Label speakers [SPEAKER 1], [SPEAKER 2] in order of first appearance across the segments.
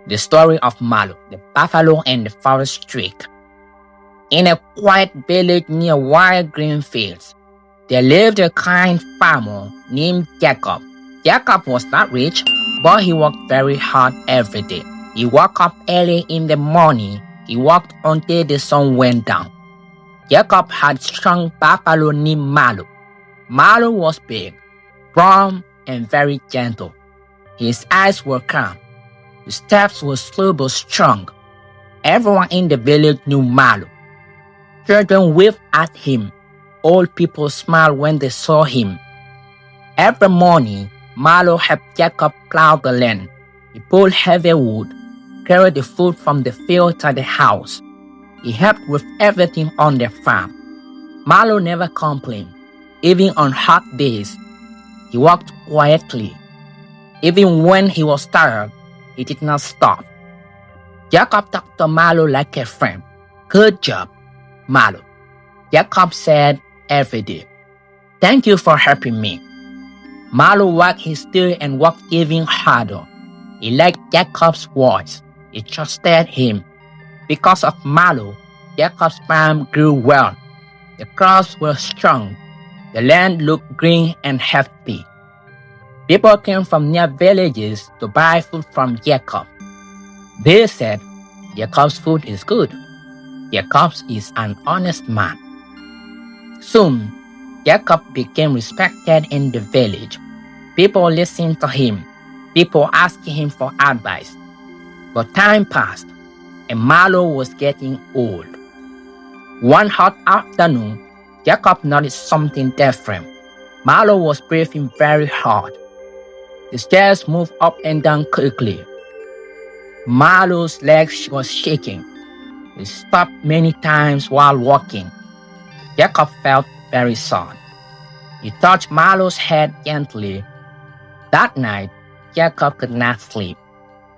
[SPEAKER 1] The story of Milo, the buffalo and the forest streak. In a quiet village near wild green fields, there lived a kind farmer named Jacob. Jacob was not rich, but he worked very hard every day. He woke up early in the morning. He worked until the sun went down. Jacob had a strong buffalo named Milo. Milo was big, brown, and very gentle. His eyes were calm. His steps were slow but strong. Everyone in the village knew Milo. Children waved at him. Old people smiled when they saw him. Every morning, Milo helped Jacob plow the land. He pulled heavy wood, carried the food from the field to the house. He helped with everything on the farm. Milo never complained. Even on hot days, he worked quietly. Even when he was tired, he did not stop. Jacob talked to Milo like a friend. "Good job, Milo," Jacob said every day. "Thank you for helping me." Milo wagged his tail and worked even harder. He liked Jacob's voice. He trusted him. Because of Milo, Jacob's farm grew well. The crops were strong. The land looked green and healthy. People came from near villages to buy food from Jacob. They said, "Jacob's food is good. Jacob is an honest man." Soon, Jacob became respected in the village. People listened to him. People asked him for advice. But time passed, and Milo was getting old. One hot afternoon, Jacob noticed something different. Milo was breathing very hard. His chest moved up and down quickly. Milo's legs was shaking. He stopped many times while walking. Jacob felt very sad. He touched Milo's head gently. That night, Jacob could not sleep.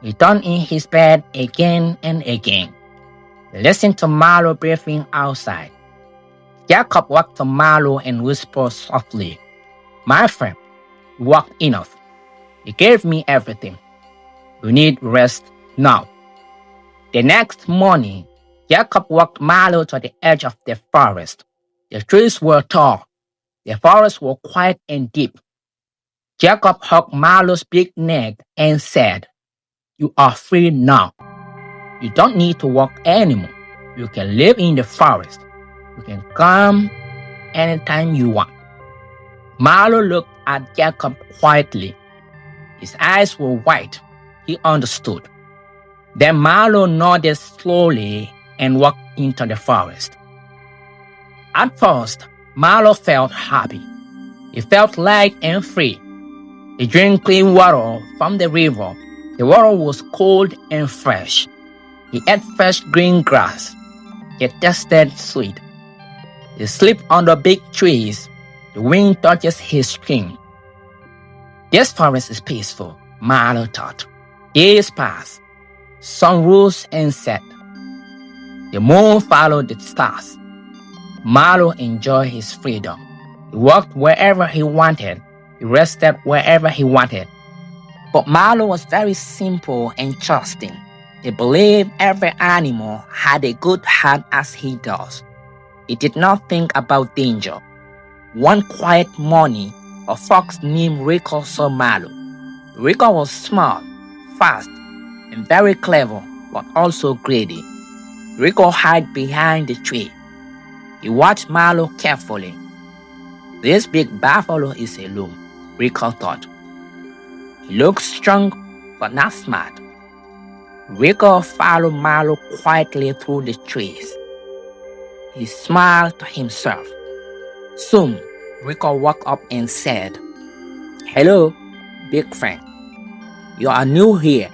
[SPEAKER 1] He turned in his bed again and again. He listened to Milo breathing outside. Jacob walked to Milo and whispered softly, "My friend, you worked enough. You gave me everything. You need rest now." The next morning, Jacob walked Milo to the edge of the forest. The trees were tall. The forest was quiet and deep. Jacob hugged Milo's big neck and said, "You are free now. You don't need to walk anymore. You can live in the forest. You can come anytime you want." Milo looked at Jacob quietly. His eyes were wide. He understood. Then Milo nodded slowly and walked into the forest. At first, Milo felt happy. He felt light and free. He drank clean water from the river. The water was cold and fresh. He ate fresh green grass. It tasted sweet. He slept under big trees. The wind touches his skin. This forest is peaceful, Milo thought. Days passed. Sun rose and set. The moon followed the stars. Milo enjoyed his freedom. He walked wherever he wanted. He rested wherever he wanted. But Milo was very simple and trusting. He believed every animal had a good heart as he does. He did not think about danger. One quiet morning, a fox named Rico saw Milo. Rico was smart, fast, and very clever, but also greedy. Rico hid behind the tree. He watched Milo carefully. "This big buffalo is alone," Rico thought. "He looks strong, but not smart." Rico followed Milo quietly through the trees. He smiled to himself. Soon, Rico woke up and said, "Hello, big friend. You are new here."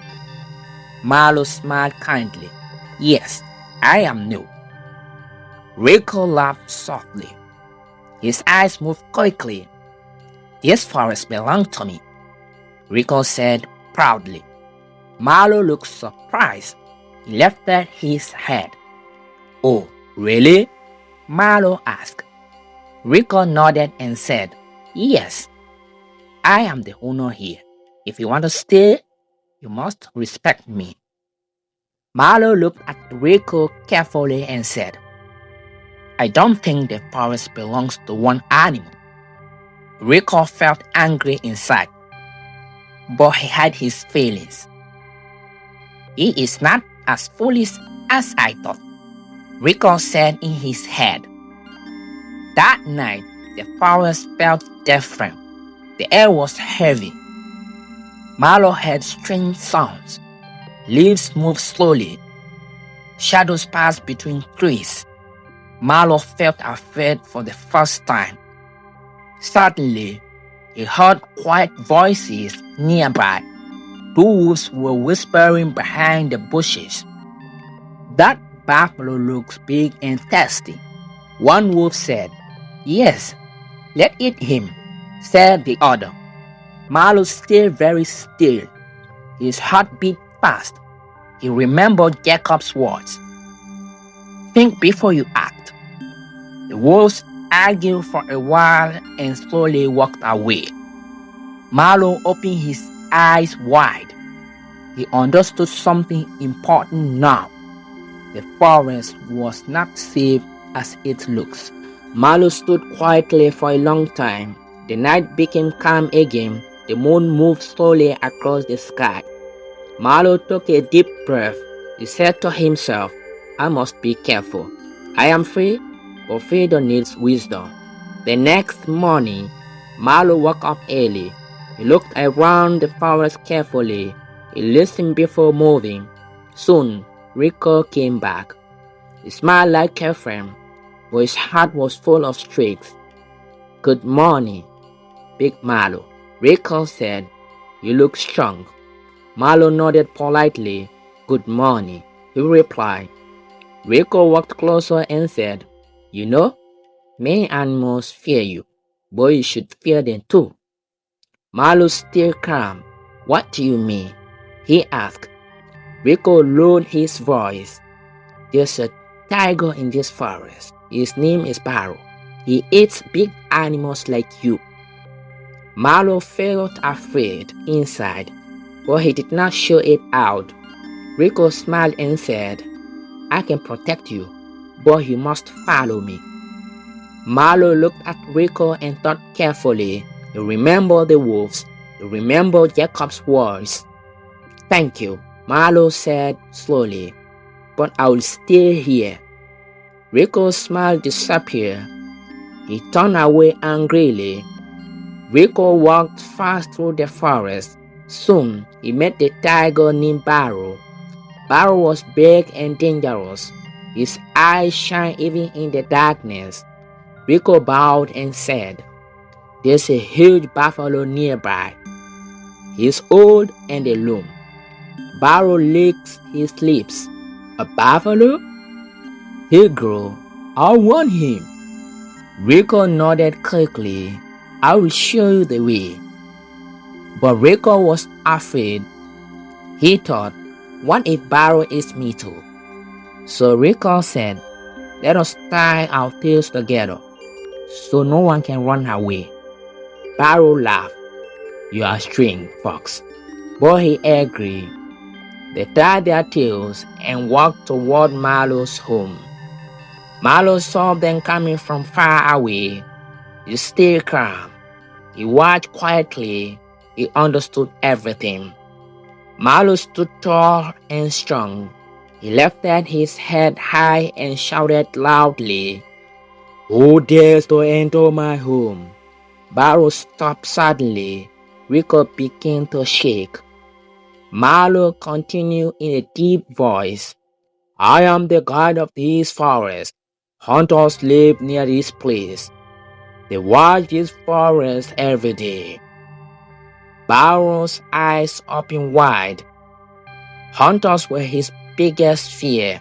[SPEAKER 1] Milo smiled kindly. "Yes, I am new." Rico laughed softly. His eyes moved quickly. "This forest belongs to me," Rico said proudly. Milo looked surprised. He lifted his head. "Oh, really?" Milo asked. Rico nodded and said, "Yes, I am the owner here. If you want to stay, you must respect me." Milo looked at Rico carefully and said, I don't think the forest belongs to one animal. Rico felt angry inside, but he had his feelings. He is not as foolish as I thought, Rico said in his head. That night, the forest felt different. The air was heavy. Milo heard strange sounds. Leaves moved slowly. Shadows passed between trees. Milo felt afraid for the first time. Suddenly, he heard quiet voices nearby. Two wolves were whispering behind the bushes. That buffalo looks big and thirsty. One wolf said, Yes, let's eat him, said the other. Milo stayed very still. His heart beat fast. He remembered Jacob's words. Think before you act. The wolves argued for a while and slowly walked away. Milo opened his eyes wide. He understood something important now. The forest was not safe as it looks. Milo stood quietly for a long time. The night became calm again. The moon moved slowly across the sky. Milo took a deep breath. He said to himself, I must be careful. I am free, but freedom needs wisdom. The next morning, Milo woke up early. He looked around the forest carefully. He listened before moving. Soon, Rico came back. He smiled like a friend, but his heart was full of tricks. Good morning, Big Milo. Rico said, You look strong. Milo nodded politely. Good morning, he replied. Rico walked closer and said, You know, many animals fear you, but you should fear them too. Milo stayed calm. What do you mean? He asked. Rico lowered his voice. There's a tiger in this forest. His name is Barrow. He eats big animals like you. Milo felt afraid inside, but he did not show it out. Rico smiled and said, I can protect you, but you must follow me. Milo looked at Rico and thought carefully. He remembered the wolves. He remembered Jacob's words. Thank you, Milo said slowly, but I will stay here. Rico's smile disappeared. He turned away angrily. Rico walked fast through the forest. Soon, he met the tiger named Barrow. Barrow was big and dangerous. His eyes shined even in the darkness. Rico bowed and said, There's a huge buffalo nearby. He's old and alone. Barrow licked his lips. A buffalo? He grew. I want him. Rico nodded quickly. I will show you the way. But Rico was afraid. He thought, what if Barrow eats me too? So Rico said, Let us tie our tails together, so no one can run away. Barrow laughed. You are strange, Fox. But he agreed. They tied their tails and walked toward Milo's home. Milo saw them coming from far away. He stayed calm. He watched quietly. He understood everything. Milo stood tall and strong. He lifted his head high and shouted loudly, Who dares to enter my home? Barrow stopped suddenly. Rico began to shake. Milo continued in a deep voice, I am the guide of this forest. Hunters live near this place. They watch this forest every day. Barrow's eyes opened wide. Hunters were his biggest fear.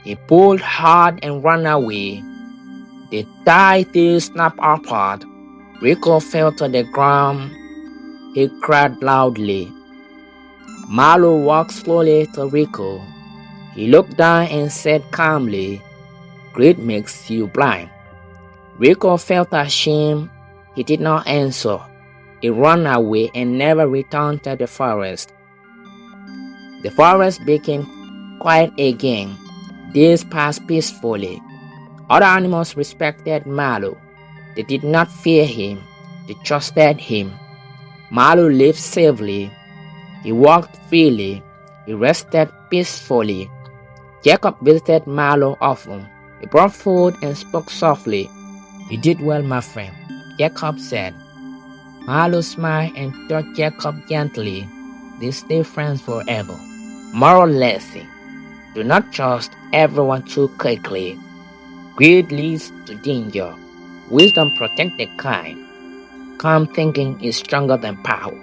[SPEAKER 1] He pulled hard and ran away. The tied tails snapped apart. Rico fell to the ground. He cried loudly. Milo walked slowly to Rico. He looked down and said calmly, Greed makes you blind. Rico felt ashamed. He did not answer. He ran away and never returned to the forest. The forest became quiet again. Days passed peacefully. Other animals respected Milo. They did not fear him, they trusted him. Milo lived safely. He walked freely. He rested peacefully. Jacob visited Milo often. He brought food and spoke softly. "You did well, my friend," Jacob said. Milo smiled and touched Jacob gently. They stayed friends forever. Moral lesson: do not trust everyone too quickly. Greed leads to danger. Wisdom protects the kind. Calm thinking is stronger than power.